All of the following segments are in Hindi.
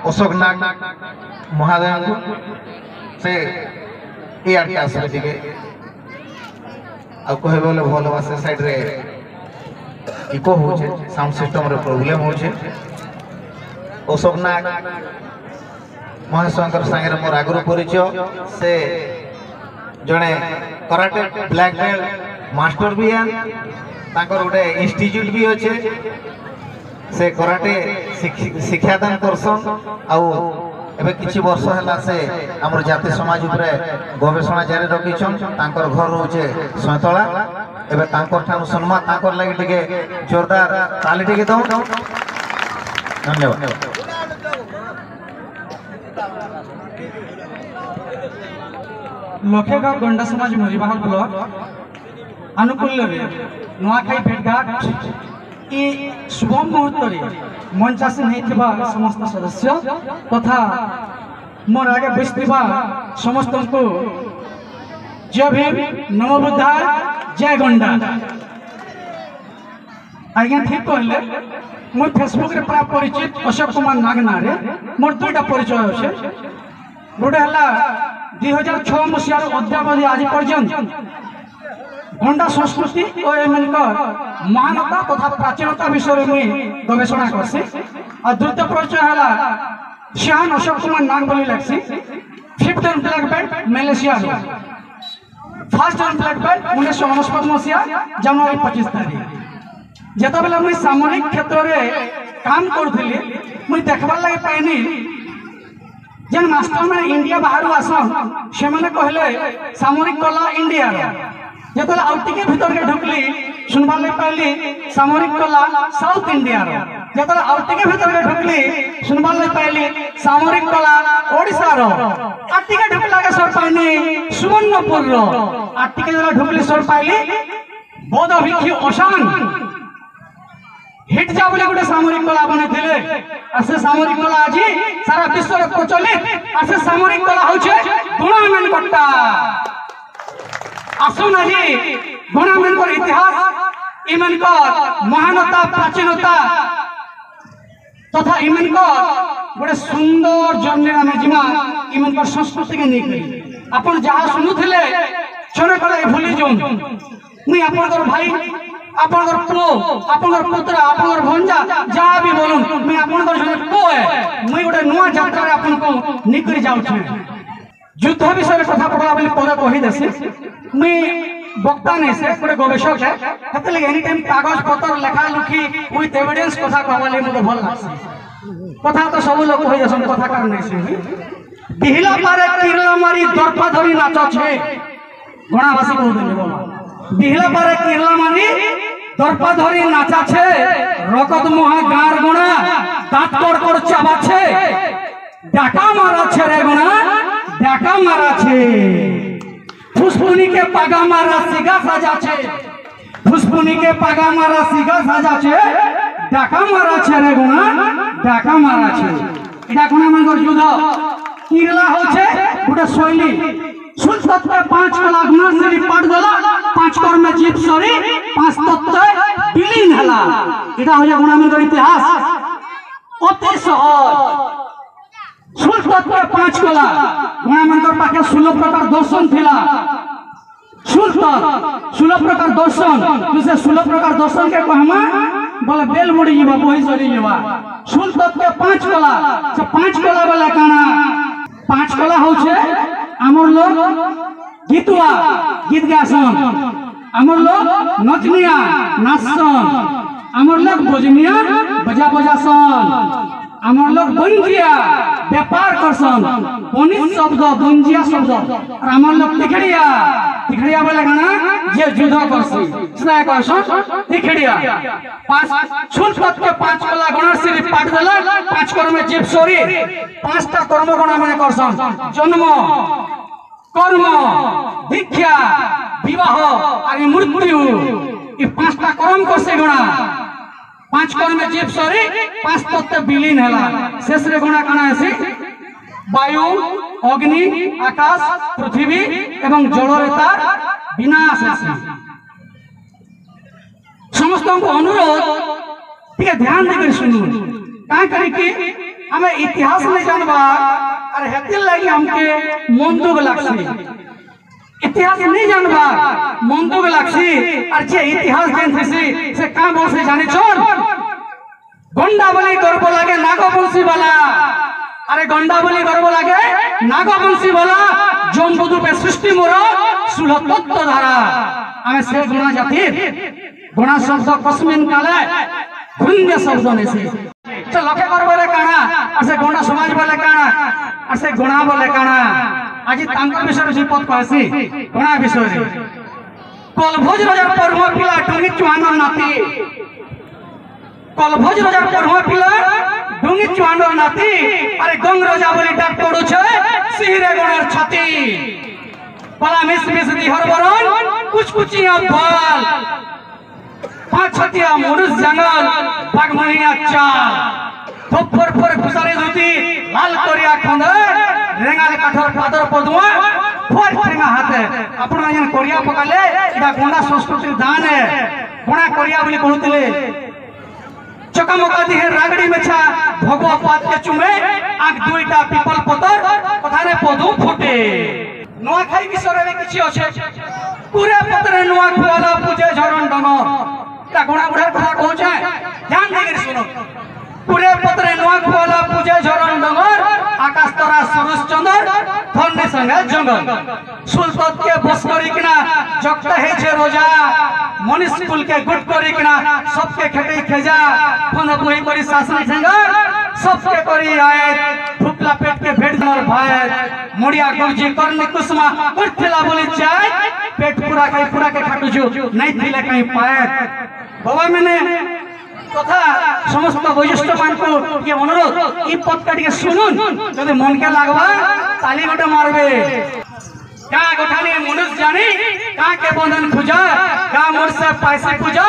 अशोक नाग महादेव से ये आके आसले टिके आ कहे बोले भल बा से साइड रे इको होचे साउंड सिस्टम रे प्रॉब्लम होचे अशोक नाग महेशंकर संगे मोर आगुर परिचय से जड़े कराटे ब्लैक बेल्ट मास्टर भी हैं तांकर गोटे इंस्टीट्यूट भी अच्छे से कराटे शिक्षादान करसन आउ एबे किछि वर्ष हला से हमर जाति समाज उपरे गवेषणा जारी रखिछन तांकर घर होचे सैतला एबे तांकर ठानु सम्मान तांकर लागि टिके जोरदार ताली टिके दो धन्यवाद। लखेगाँव गंडा समाज मरीबाह ब्लॉक आनुकूल्य नुआखाई भेटघाट ये शुभ मुहूर्त मंचासीन होता समस्त सदस्य तथा मोर आगे बसवा समस्त को जय भीम नमो बुद्धाय जय गंडा। आज्ञा ठीक कहले मुझे फेसबुक रे प्राप्त परिचित अशोक कुमार नागना रे मोर दुईटा परिचय अच्छे गोटे है 2006 मसीह अद्यावधि आज पर्यंत गंडा संस्कृति और एमनकर महानता तथा प्राचीनता विषय में गवेषणा करसी और द्वितीय परिचय है श्यान अशोक कुमार नाग बोली लगसी 5th and black belt Malaysia first and black belt 1949 मसीहा जनवरी 25 तारीख जिते बेले मुझे सामरिक क्षेत्र में काम करूली मुझे देखबार लगे पाइनी जेन मास्टर मैंने इंडिया बाहर आसन से मैंने कहले सामरिक कला इंडिया जो आउटिके भीतर के ढुकली सुनबार लगे पाइली सामरिक कला साउथ इंडिया जो आउटिके भीतर के ढुकली सुनबार लगे पाइली सामरिक कला ओडिशा आटिके ढुकला के सर पाइनी सुवर्णपुर आटिके ढुकली सर पाइली बौद्ध भिक्षु अशान हिट जा बोले गोटे सामरिक कला बने से सामरिक कला आज सारा विश्व में प्रचलित से सामरिक कला होचे गुणामेन कट्टा आसुन आज गुणामेन को इतिहास इमन को महानता प्राचीनता तथा इमन को गोटे सुंदर जर्नी में जिमा इमन को संस्कृति के नहीं अपन जहाँ शुणुले क्षण कले भूली जाऊन मुई अपन भाई अपन पु अपन पुत्र अपन भंजा जहाँ भी बोलूं मैं अपन पु है मुई गोटे नुआ यात्रा अपन को निकली जाऊँ युद्ध विषय कथा पढ़ा बोली पद कही देसी मुई वक्ता नहीं से गोटे गवेषक है हेतले एनी टाइम कागज पत्र लेखा लुखी विथ एविडेंस कथा कहले मते भल लागसी कथा तो सब लोग कहि देसन कथा कर नहीं से बिहिला पारे किरला मारी दर्पा धरी नाच छे गणावासी को देले बोला बिहला पारे किरला मारी दर्पा धरी नाचा छे रकत मोहा गार गुणा दांत कर चाबा छे डाका मारा छे रे गुणा डाका मारा छे फुसफुनी के पागा मारा सिगा साजा छे फुसफुनी के पागा मारा सिगा साजा छे डाका मारा छे रे गुणा डाका मारा छे एटा गुणा मन युद्ध किरला होछे गोटे शैली सुन तत्व 5 कला गुना से पाठ देला 5 कर में जीत सरी 5 तत्व विलीन हला एटा हो जा गुना में इतिहास अति सहज सुन तत्व 5 कला गुना में पाके 16 प्रकार दर्शन थिला 16 प्रकार दर्शन तुसे 16 प्रकार दर्शन के कहमा बोले बेल मुड़ी जीवा बोही सरी जीवा सुन तत्व 5 कला से 5 कला वाला काना 5 कला होछे आमर लोग गीतुआ गीत गासन आमर लोग नचनिया नाचसन आमर लोग बजनिया बजा बजासन आमर लोग बंजिया व्यापार करसन बनित शब्द बंजिया शब्द और आमर लोग तिखड़िया बोले गाना जे युद्ध करसी सदा कहसन तिखड़िया 5 छुल पद के 5 कला गुण से पाठ देला 5 कर्म में जीव सोरी 5टा कर्म गुण माने करसन जन्म कर्म दीक्षा विवाह और मृत्यु ये 5टा कर्म करसे गुणा 5 कर्म में जीव सरी 5 तत्व विलीन हैला शेष रे गुणा काना है वायु अग्नि आकाश पृथ्वी एवं जल रेता विनाश है समस्त को अनुरोध ठीक ध्यान देकर सुनो का करी कि हमें इतिहास नहीं जानबा और हेतिल लगी हमके मन दुख लागसी इतिहास नहीं जानबा मन दुख लागसी और जे इतिहास जानथसी से का बोल से जाने छोड़ गंडा बोली गर्व लागे नागवंशी वाला अरे गंडा बोली गर्व लागे नागवंशी वाला जमबुदु पे सृष्टि मोर सुलतत्व धारा हमें से गुणा जाति गुणा शब्द कस्मिन काले गुण्य शब्द ने से तो लखे कर बोले काना और से गुणा समाज बोले काना और से गुणा बोले काना आज तांकर विषय जीपत कहसी गुणा विषय रे कलभोज राजा परहुआ पिला डुंगी चुहानर नाती कलभोज राजा परहुआ पिला डुंगी चुहानर नाती अरे गंग राजा बोली डाक पड़ो छे सिहरे गणर छाती पला मिस मिस दिहर बरन कुछ कुचिया बाल पांच छतिया मनुष्य जंगल बागमनिया चाल थोपर पर घुसारे धुती लाल करिया खंदर रेंगाले काठर पादर पदुआ फोर ठेंगा हाथे आपण जन करिया पकाले इडा गोंडा संस्कृति दान है गोणा करिया बोली कहउतले चकामका दिहे रागड़ी मेछा भगवा पात के चुमे आग दुईटा पीपल पतर कथारे पदु फुटे नुआ खाई विषय रे किछि अछि पूरे पतरे नुआ खुआला पूजे झरण डन ता गोणा बुढ़ा कथा कहू छै ध्यान देके सुनो पूरे पतरे नुआ खुआला पूजे झरण डंगर आकाश तरा सुरुज चंदर धन्य संगे जंगल सुलतत के बस करी किना जगता है छे रोजा मनुष्य कुल के गुट करी किना सबके खेटे खेजा फन बुई करी शासन संगर सबके करी आए फुकला पेट के भेड़ नर भाई मुड़िया गुरजी करनी कुसुमा उठला बोली चाय पेट पूरा के खाटू जो नहीं थिले कहीं पाए बाबा मैंने तथा समस्त वैशिष्ट मान को ये अनुरोध ई पद काट के सुनुन जदि मन के लागबा ताली गोटे मारबे का गोठानी मनुष्य जानी का के बंधन खुजा का मोर से पैसे खुजा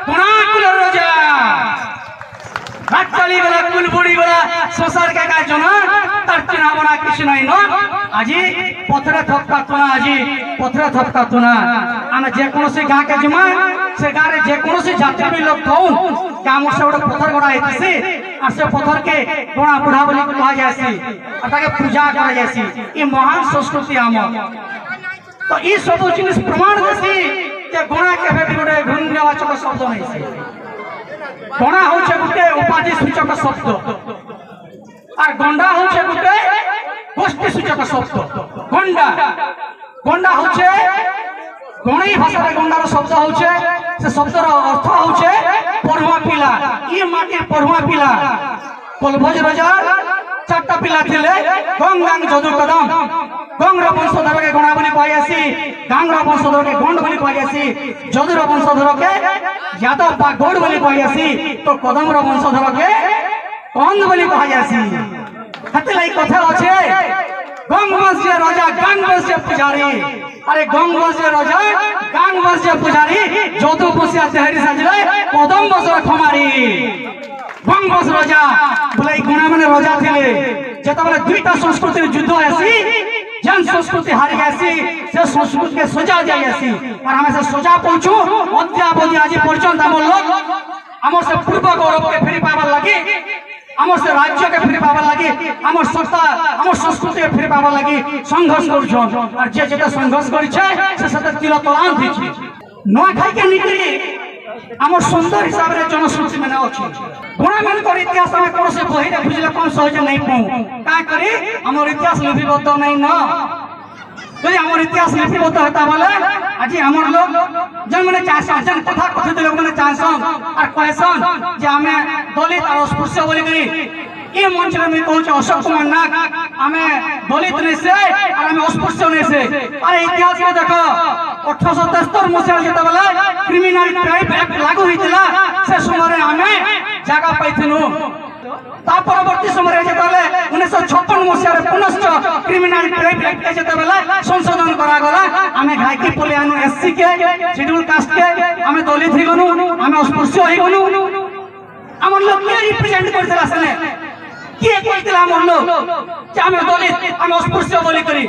गुणा कुल रोजा रातली वाला कुलबुड़ी वाला संसार के का जना तार चिन्ह बना किछ नहीं न आजी पथरे थपका तुना आजी पथरे थपका तुना आमे जे कोनो से गां के जमा से गां रे जे कोनो से जाति भी लोग थौन का मोर से ओडे पत्थर गोड़ा आइसी आ से पत्थर के गोणा बुढ़ा बोली कहा जायसी आ ताके पूजा करा जायसी ई महान संस्कृति आम तो ई सब जिनिस प्रमाण देसी जे गोणा के भेट गोडे गुण्यवाचक शब्द नहीं से गणा होचे गुटे उपाधि सूचक शब्द और गंडा होचे गुटे गोष्ठी सूचक शब्द गंडा गंडा होचे गणी भाषा रे गंडा रो शब्द होचे से शब्द रो अर्थ होचे पढ़ुआ पिला ई माटी पढ़ुआ पिला कलभोज राजा चारटा पिला थिले गंगांग जदु कदम गंग रो वंशधर के गणा बोली कहयासी गांग रो वंशधर के गंड बोली कहयासी जदु रो वंशधर के यादव बा गोड़ बोली कहयासी तो कदम रो वंशधर के कंद बोली कहयासी हते लाई कथा अछि गंग वंश जे राजा गांग वंश जे पुजारी अरे गंग वंश जे राजा गांग वंश जे पुजारी जदु बसिया तेहरी साजले कदम वंश खमारी गंग वंश राजा बोले गुणा माने राजा थिले जेता बोले दुईटा संस्कृति युद्ध आसी जन संस्कृति हारी आसी से संस्कृति के सजा जाय आसी और हमें से सजा पहुंचू अद्यावधि आज पर्यंत हम लोग हमर से पूर्व गौरव के फेरी पावर लगी हमर से राज्य के फेरी पावर लगी हमर सत्ता हमर संस्कृति के फेरी पावर लगी संघर्ष करू और जे जेटा संघर्ष करी छे से सत तिल तलान दी छी नवा खाई के निकली हमर सुंदर हिसाब रे जनश्रुति में अछि गुणा मन कर इतिहास में कोनो से बही रे बुझले कम सहज नहीं पाऊ का करी हमर इतिहास लिपिबद्ध नहीं न यदि हमर इतिहास लिपिबद्ध होता बोले आज हमर लोग जन माने चाहसन जन कथा कथित लोग माने चाहसन और कहसन जे हमें दलित और अस्पृश्य बोली करी ये मंच में कहू छ अशोक कुमार नाग हमें दलित नहीं से और हमें अस्पृश्य नहीं से अरे इतिहास में देखो 1873 मसीहा जेता बोले क्रिमिनल ट्राइब एक्ट लागू होइतिला से समय हमें जगह पाइथिनु ता परवर्ती समय जेता बोले 1956 मसीहा रे पुनश्च क्रिमिनल ट्राइब एक्ट जेता बोले संशोधन करा गला हमें घाईकी पुलियानु एससी के शेड्यूल कास्ट के हमें दलित ही गनु हमें अस्पृश्य ही गनु हमर लोग के रिप्रेजेंट करतला सने के कहतला हमर लोग जे हमें दलित हमें अस्पृश्य बोली करी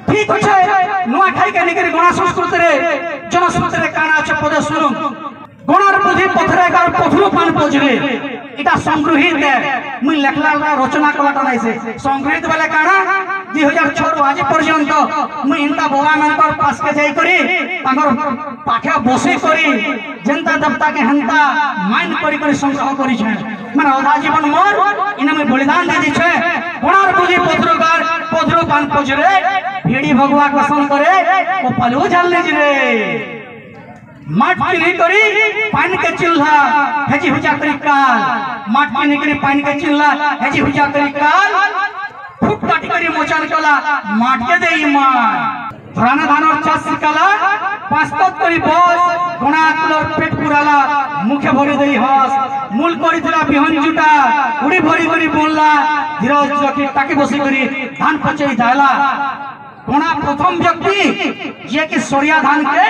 ठीक है नुआ खाई के निकरी गणा संस्कृति रे जनश्रुति रे काना छ पद सुनु गणार बुद्धि पथरे कार पथरु पान पोजरे এটা সংগৃহীত মুই লেখলা রচনা কলাটা নাইছে সংগৃহীত বলে কাଣା 2006 আজ পর্যন্ত মুই ইনতা বাবা মানকর পাশকে যাই করি তাঙ্কর পাখে বসে করি জনতা দেবতাকে হেনতা মাইন করি করি সংগ্রহ করিছে মানে অধা জীবন মোর ইনে মুই বলিদান দে দিছে কোনার বুঝি পত্রকার পত্র পান পজরে ভিড়ি ভগবা কসম করে ও পালু জানলে রে माटी करी पानी के चिल्ला हेजी हुजा करी काल माटी करी पानी के चिल्ला हेजी हुजा करी काल फुट काटी करी मोचान कला माट के दे ईमान धराना धानर चाष कला पास्तत करी बस गोना कुलर पेट पुराला मुखे भरी देई हस मूल करी थिला बिहन जुटा उड़ी भरी भरी बोलला धीरज रखी ताके बसी करी धान पचई दाला गोना प्रथम व्यक्ति जे कि सोरिया धान के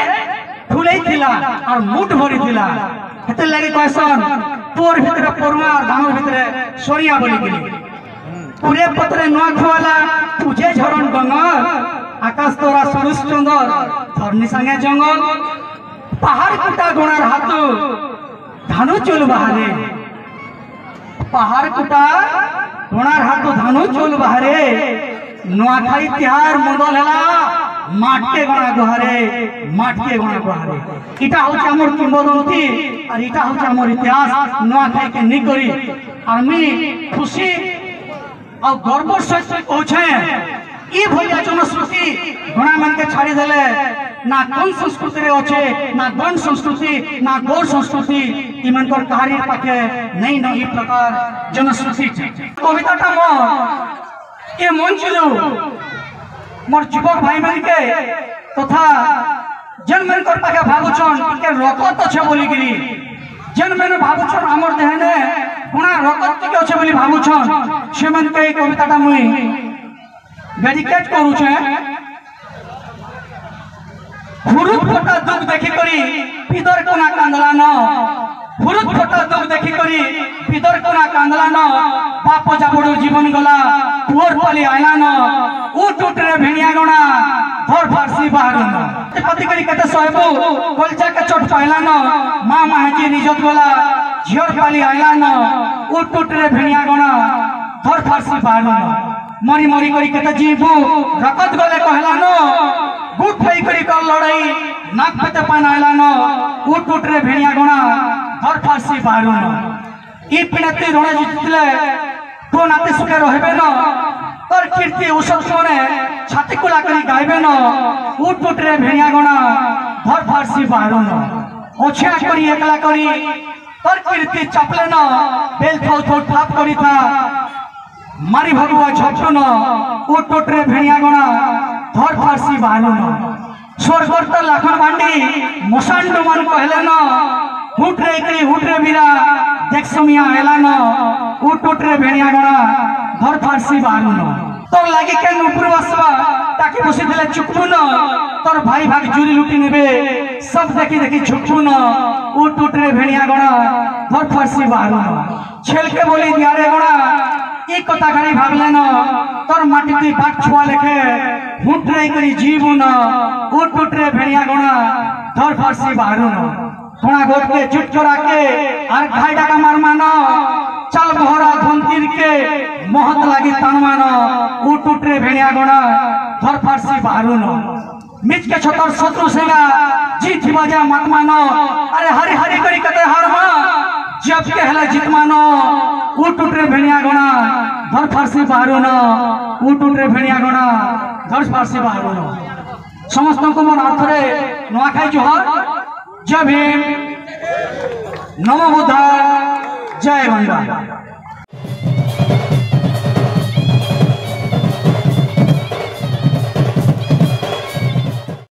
फुले थिला और मुठ भरी थिला हेते लागि कहसन तोर भितरे परुआ और धानर भितरे सोरिया बोली गेली पूरे पत्रे नवा खवाला तुझे झरन डंगर आकाश तोरा सरुस चंदर धरनी संगे जंगल पहाड़ कुटा गोनार हाथू धानु चोल बाहरे पहाड़ कुटा गोनार हाथू धानु चोल बाहरे नुआखाई तिहार मंडल हला माट के गणा गुहारे माट के गणा गुहारे इटा होचे हमर किंबदंती और इटा होचे हमर इतिहास नुआखाई के नि करी और मी खुशी और गर्व सहित कहछे ई भलिया जनश्रुति गणा मन के छाड़ी देले ना कोन संस्कृति रे होचे ना गण संस्कृति ना गौर संस्कृति ई मन कर कहानी पाके नहीं नहीं प्रकार जनश्रुति कविताटा मोर ये मंचलो मोर युवक भाई मन के तथा जन मन कर पाके भाबुछन के रकत छ बोली गिरी जन मन भाबुछन हमर देहने कोना रकत के छ बोली भाबुछन से मन के कविताटा मुई डेडिकेट करू छे हुरुत फटा दुख देखि करी पिदर कोना कांदला न हुरुत फटा दुख देखि करी पिदर कोना कांदला न बाप जाबड़ो जीवन गला पुअर पली आया न उ टूटरे भेणिया गणा धर फारसी बाहरन पति करी कते सहबो कलचा के चोट पाइला न मां माहजी निजत गला झियर पाली आया न उ टूटरे भेणिया गणा धर फारसी बाहरन मरी मरी करी कते जीबू रकत गले कहला न गुट फई करी कर लड़ाई नाक पेते पान आइला न उ टूटरे भेणिया गणा धर फारसी बाहरन ई पिणती रण जितले तो नाते सुखे रहबे न तोर कीर्ति उसब सोने छाती कुला करी गाइबे न उठ टूटरे भेणिया गणा धर फारसी बाहरन ओछिया करी एकला करी तोर कीर्ति चपले न बेल थौ थौ ठाप करी था मारी भगवा झपटो न उठ टूटरे भेणिया गणा धर फारसी बाहरन स्वर्गर तो लाखन बांडी मसान डुमन कहले न उठ रे मीरा देख समिया एला न उठ टूटरे भेणिया गणा धर फारसी बाहरन तोर लागी के ऊपर बसबा ताकि बसी दिले चुकबू न तोर भाई भाग जुरी लुटी नेबे सब देखि देखि झुकबू न उठ टूटरे भेणिया गणा धर फारसी बाहरन छेल के बोली दिया रे गणा ई कथा गाड़ी भागले न तोर माटी ती बाग छुआ लेखे हुटरे करी जीवू न उठ टूटरे भेणिया गणा धर फारसी बाहरन थोड़ा गोट के जुट चोरा के और घाई डाका मार मानो चल बहरा धमतीर के महत लागी तनमान उठ टूटरे भेणिया गणा धर फारसी बाहरन मिच के छतर शत्रु सेगा जीत बजा मत मानो अरे हरि हरि करी कते हार मा जब के हला जीत मानो उठ टूटरे भेणिया गणा धर फारसी बाहरन उठ टूटरे भेणिया गणा धर फारसी बाहरन समस्त को मोर अर्थरे नुआखाई जोहार जय भीम नमो बुद्धाय जय बंगा।